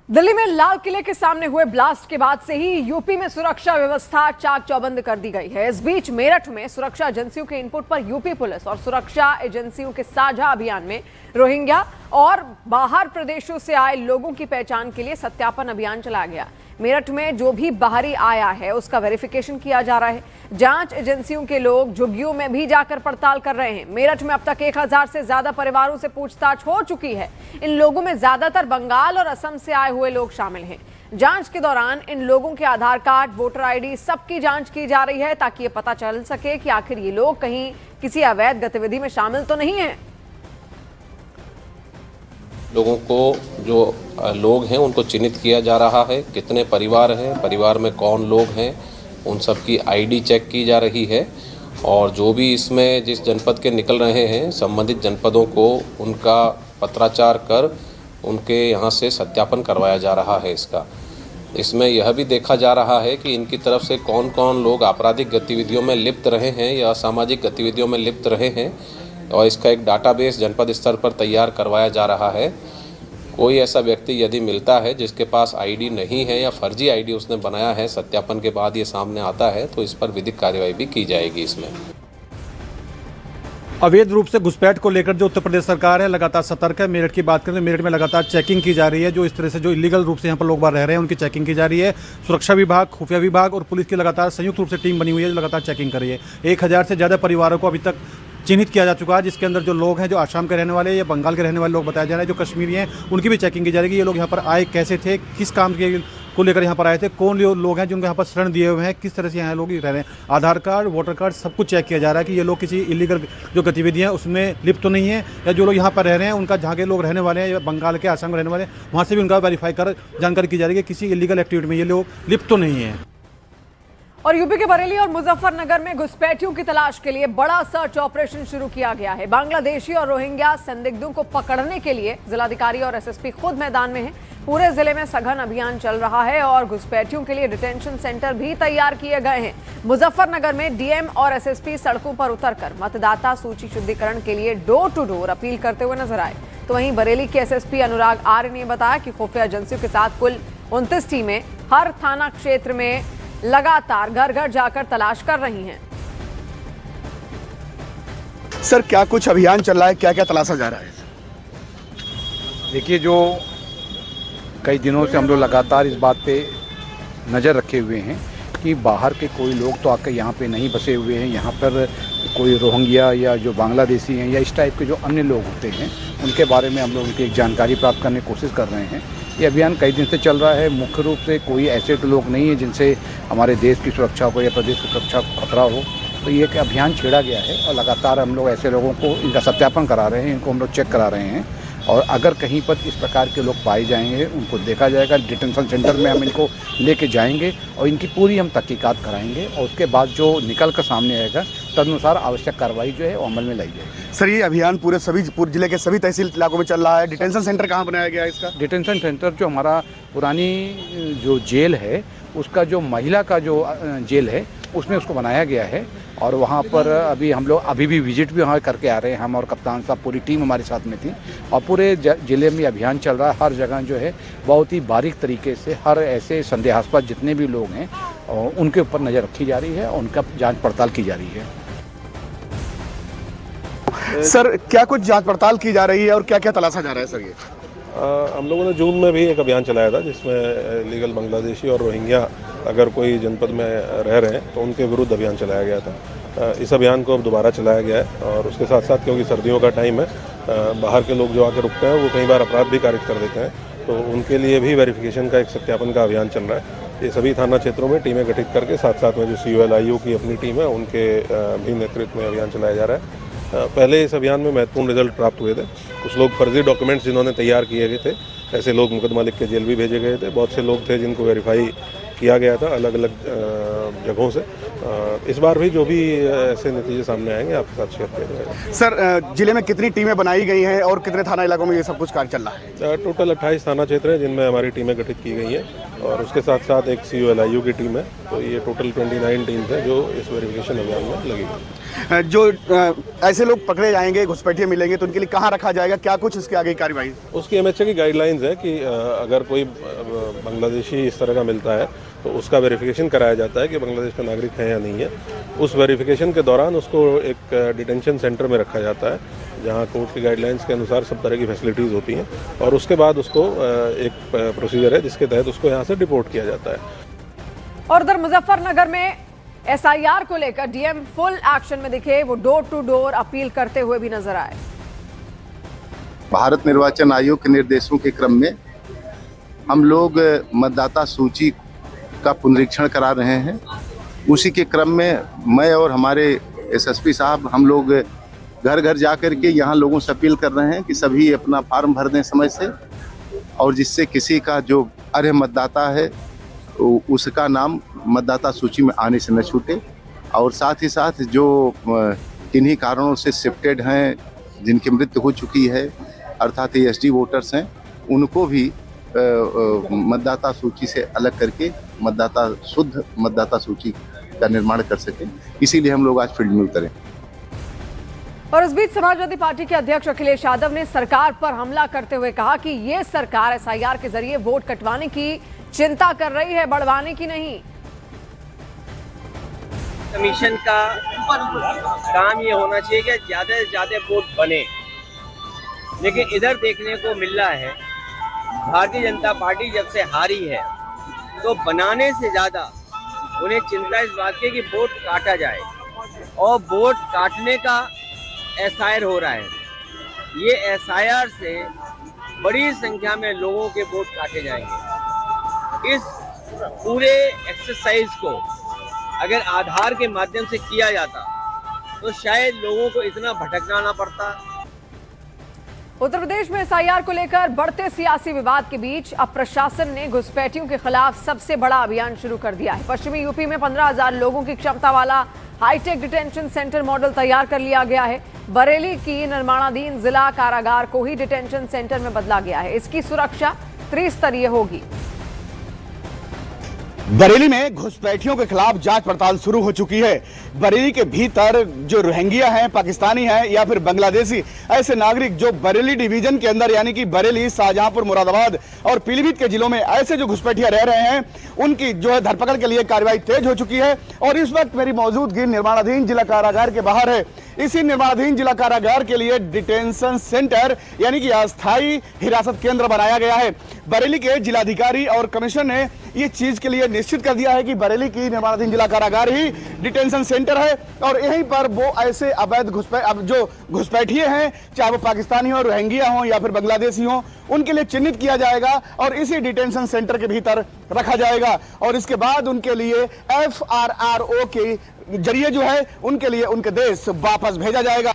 दिल्ली में लाल किले के सामने हुए ब्लास्ट के बाद से ही यूपी में सुरक्षा व्यवस्था चाक चौबंद कर दी गई है। इस बीच मेरठ में सुरक्षा एजेंसियों के इनपुट पर यूपी पुलिस और सुरक्षा एजेंसियों के साझा अभियान में रोहिंग्या और बाहर प्रदेशों से आए लोगों की पहचान के लिए सत्यापन अभियान चलाया गया। मेरठ में जो भी बाहरी आया है उसका वेरिफिकेशन किया जा रहा है। जांच एजेंसियों के लोग झुग्गियों में भी जाकर पड़ताल कर रहे हैं। मेरठ में अब तक 1000 से ज्यादा परिवारों से पूछताछ हो चुकी है। इन लोगों में ज्यादातर बंगाल और असम से आए हुए लोग शामिल हैं। जांच के दौरान इन लोगों के आधार कार्ड, वोटर आईडी सबकी जांच की जा रही है ताकि ये पता चल सके कि आखिर ये लोग कहीं किसी अवैध गतिविधि में शामिल तो नहीं है। लोगों को जो लोग हैं उनको चिन्हित किया जा रहा है, कितने परिवार हैं, परिवार में कौन लोग हैं, उन सब की आईडी चेक की जा रही है। और जो भी इसमें जिस जनपद के निकल रहे हैं संबंधित जनपदों को उनका पत्राचार कर उनके यहाँ से सत्यापन करवाया जा रहा है। इसमें यह भी देखा जा रहा है कि इनकी तरफ से कौन कौन लोग आपराधिक गतिविधियों में लिप्त रहे हैं या सामाजिक गतिविधियों में लिप्त रहे हैं, और इसका एक डाटाबेस जनपद स्तर पर तैयार करवाया जा रहा है। कोई ऐसा व्यक्ति यदि मिलता है जिसके पास आईडी नहीं है या फर्जी आईडी उसने बनाया है, सत्यापन के बाद ये सामने आता है तो इस पर विधिक कार्यवाही भी की जाएगी। इसमें अवैध रूप से घुसपैठ को लेकर जो उत्तर प्रदेश सरकार है लगातार सतर्क है। मेरठ की बात करें तो मेरठ में लगातार चेकिंग की जा रही है। जो इस तरह से जो इलीगल रूप से यहाँ पर लोग बाहर रह रहे हैं उनकी चेकिंग की जा रही है। सुरक्षा विभाग, खुफिया विभाग और पुलिस की लगातार संयुक्त रूप से टीम बनी हुई है जो लगातार चेकिंग कर रही है। 1000 से ज़्यादा परिवारों को अभी तक चिन्हित किया जा चुका है, जिसके अंदर जो लोग हैं जो आसाम के रहने वाले या बंगाल के रहने वाले लोग बताए जा रहे हैं, जो कश्मीरी हैं उनकी भी चेकिंग की जा रही है। ये लोग यहाँ पर आए कैसे थे, किस काम के को लेकर यहाँ पर आए थे, कौन लोग हैं जिनको यहाँ पर शरण दिए हुए हैं, किस तरह से यहाँ लोग रह रहे हैं, आधार कार्ड, वोटर कार्ड सब कुछ चेक किया जा रहा है कि ये लोग किसी इलीगल जो गतिविधियाँ हैं उसमें लिप्त तो नहीं है, या जो लोग यहाँ पर रह रहे हैं उनका जहाँ के लोग रहने वाले हैं या बंगाल के, आसाम के रहने वाले हैं वहाँ से भी उनका वेरीफाई कर जानकारी की जा रही है कि किसी इलीगल एक्टिविटी में ये लोग लिप्त तो नहीं है। और यूपी के बरेली और मुजफ्फरनगर में घुसपैठियों की तलाश के लिए बड़ा सर्च ऑपरेशन शुरू किया गया है। बांग्लादेशी और रोहिंग्या संदिग्धों को पकड़ने के लिए जिलाधिकारी और एसएसपी खुद मैदान में हैं। पूरे जिले में सघन अभियान चल रहा है और घुसपैठियों के लिए डिटेंशन सेंटर भी तैयार किए गए हैं। मुजफ्फरनगर में डीएम और एसएसपी सड़कों पर उतरकर मतदाता सूची शुद्धिकरण के लिए डोर टू डोर अपील करते हुए नजर आए। तो वहीं बरेली के एसएसपी अनुराग आर्य ने बताया कि खुफिया एजेंसियों के साथ कुल 29 टीमें हर थाना क्षेत्र में लगातार घर घर जाकर तलाश कर रही हैं। सर, क्या कुछ अभियान चल रहा है, क्या क्या तलाशा जा रहा है? देखिए, जो कई दिनों से हम लोग लगातार इस बात पे नज़र रखे हुए हैं कि बाहर के कोई लोग तो आकर यहाँ पे नहीं बसे हुए हैं। यहाँ पर कोई रोहिंग्या या जो बांग्लादेशी हैं या इस टाइप के जो अन्य लोग होते हैं उनके बारे में हम लोग उनकी एक जानकारी प्राप्त करने की कोशिश कर रहे हैं। ये अभियान कई दिन से चल रहा है। मुख्य रूप से कोई ऐसे तो लोग नहीं हैं जिनसे हमारे देश की सुरक्षा को या प्रदेश की सुरक्षा को खतरा हो, तो ये एक अभियान छेड़ा गया है और लगातार हम लोग ऐसे लोगों को इनका सत्यापन करा रहे हैं, इनको हम लोग चेक करा रहे हैं। और अगर कहीं पर इस प्रकार के लोग पाए जाएंगे उनको देखा जाएगा, डिटेंशन सेंटर में हम इनको लेके जाएंगे और इनकी पूरी हम तहकीकात कराएंगे और उसके बाद जो निकल कर सामने आएगा तदनुसार आवश्यक कार्रवाई जो है वो अमल में लाई जाएगी। सर, ये अभियान पूरे जिले के सभी तहसील इलाकों में चल रहा है। डिटेंशन सेंटर कहाँ बनाया गया है इसका? डिटेंशन सेंटर जो हमारा पुरानी जो जेल है उसका जो महिला का जो जेल है उसमें उसको बनाया गया है और वहाँ पर अभी हम लोग अभी भी विजिट भी वहाँ करके आ रहे हैं। हम और कप्तान साहब पूरी टीम हमारे साथ में थी और पूरे ज़िले में अभियान चल रहा है। हर जगह जो है बहुत ही बारीक तरीके से हर ऐसे संदेहास्पद जितने भी लोग हैं उनके ऊपर नज़र रखी जा रही है और उनका जांच पड़ताल की जा रही है। सर, क्या कुछ जांच पड़ताल की जा रही है और क्या क्या तलाशा जा रहा है? सर, ये हम लोगों ने जून में भी एक अभियान चलाया था जिसमें लीगल बांग्लादेशी और रोहिंग्या अगर कोई जनपद में रह रहे हैं तो उनके विरुद्ध अभियान चलाया गया था। इस अभियान को अब दोबारा चलाया गया है और उसके साथ साथ क्योंकि सर्दियों का टाइम है, बाहर के लोग जो आकर रुकते हैं वो कई बार अपराध भी कारित कर देते हैं, तो उनके लिए भी वेरिफिकेशन का एक सत्यापन का अभियान चल रहा है। ये सभी थाना क्षेत्रों में टीमें गठित करके साथ साथ में जो COLIU की अपनी टीम है उनके भी नेतृत्व में अभियान चलाया जा रहा है। पहले इस अभियान में महत्वपूर्ण रिजल्ट प्राप्त हुए थे। कुछ लोग फर्जी डॉक्यूमेंट्स जिन्होंने तैयार किए गए थे, ऐसे लोग मुकदमा लिख के जेल भी भेजे गए थे। बहुत से लोग थे जिनको वेरीफाई किया गया था अलग अलग जगहों से। इस बार भी जो भी ऐसे नतीजे सामने आएंगे आपके साथ शेयर किया जाएगा। सर, जिले में कितनी टीमें बनाई गई हैं और कितने थाना इलाकों में ये सब कुछ कार्य चल रहा है? टोटल 28 थाना क्षेत्र हैं जिनमें हमारी टीमें गठित की गई हैं और उसके साथ साथ एक COLIU की टीम है। तो ये टोटल 29 टीम्स हैं जो इस वेरिफिकेशन अभियान में लगी हुई। जो ऐसे लोग पकड़े जाएंगे, घुसपैठिए मिलेंगे, तो उनके लिए कहाँ रखा जाएगा, क्या कुछ इसके आगे कार्रवाई? उसकी MHA की गाइडलाइंस है कि अगर कोई बांग्लादेशी इस तरह का मिलता है तो उसका वेरिफिकेशन कराया जाता है कि बांग्लादेश का नागरिक है या नहीं है। उस वेरिफिकेशन के दौरान उसको एक डिटेंशन सेंटर में रखा जाता है जहां कोर्ट की गाइडलाइंस के अनुसार सब तरह की फैसिलिटीज़ होती हैं, और उसके बाद उसको एक प्रोसीजर है जिसके तहत उसको यहाँ से डिपोर्ट किया जाता है। और उधर मुजफ्फरनगर में SIR को लेकर DM फुल एक्शन में दिखे। वो डोर टू डोर अपील करते हुए भी नजर आए। भारत निर्वाचन आयोग के निर्देशों के क्रम में हम लोग मतदाता सूची का पुनरीक्षण करा रहे हैं। उसी के क्रम में मैं और हमारे SSP साहब हम लोग घर घर जा कर के यहाँ लोगों से अपील कर रहे हैं कि सभी अपना फॉर्म भर दें समय से, और जिससे किसी का जो अर्ह मतदाता है उसका नाम मतदाता सूची में आने से न छूटे। और साथ ही साथ जो किन्हीं कारणों से शिफ्टेड हैं, जिनकी मृत्यु हो चुकी है, अर्थात SD वोटर्स हैं, उनको भी मतदाता सूची से अलग करके शुद्ध मतदाता सूची का निर्माण कर सकें। इसीलिए हम लोग आज फील्ड में उतरे। और इस बीच समाजवादी पार्टी के अध्यक्ष अखिलेश यादव ने सरकार पर हमला करते हुए कहा कि ये सरकार SIR के जरिए वोट कटवाने की चिंता कर रही है, बढ़वाने की नहीं। कमीशन का काम ये होना चाहिए कि ज़्यादा से ज़्यादा वोट बने, लेकिन इधर देखने को मिल रहा है भारतीय जनता पार्टी जब से हारी है तो बनाने से ज़्यादा उन्हें चिंता इस बात की कि वोट काटा जाए, और वोट काटने का SIR हो रहा है। ये SIR से बड़ी संख्या में लोगों के वोट काटे जाएंगे। इस पूरे एक्सरसाइज को अगर आधार के माध्यम से किया जाता तो शायद लोगों को इतना भटकना ना पड़ता। उत्तर प्रदेश में SIR को लेकर बढ़ते सियासी विवाद के बीच अब प्रशासन ने घुसपैठियों के खिलाफ सबसे बड़ा अभियान शुरू कर दिया है। पश्चिमी यूपी में 15,000 लोगों की क्षमता वाला हाईटेक डिटेंशन सेंटर मॉडल तैयार कर लिया गया है। बरेली की निर्माणाधीन जिला कारागार को ही डिटेंशन सेंटर में बदला गया है। इसकी सुरक्षा त्रिस्तरीय होगी। बरेली में घुसपैठियों के खिलाफ जांच पड़ताल शुरू हो चुकी है। बरेली के भीतर जो रोहिंग्या हैं, पाकिस्तानी हैं या फिर बांग्लादेशी ऐसे नागरिक जो बरेली डिवीजन के अंदर यानी कि बरेली, शाहजहांपुर, मुरादाबाद और पीलीभीत के जिलों में ऐसे जो घुसपैठिया रह रहे हैं, उनकी जो है धरपकड़ के लिए कार्रवाई तेज हो चुकी है। और इस वक्त मेरी मौजूदगी निर्माणाधीन जिला कारागार के बाहर है। इसी निर्माणाधीन जिला कारागार के लिए डिटेंशन सेंटर यानी कि अस्थायी हिरासत केंद्र बनाया गया है। बरेली के जिलाधिकारी और कमिश्नर ने ये चीज के लिए निश्चित कर दिया है कि बरेली की निर्माणाधीन जिला कारागार ही डिटेंशन सेंटर है, और यहीं पर वो ऐसे अवैध जो घुसपैठिए हैं, चाहे वो पाकिस्तानी हो, रोहिंग्या हो या फिर बांग्लादेशी हो, उनके लिए चिन्हित किया जाएगा और इसी डिटेंशन सेंटर के भीतर रखा जाएगा। और इसके बाद उनके लिए FRRO के जरिए जो है उनके लिए उनके देश वापस भेजा जाएगा।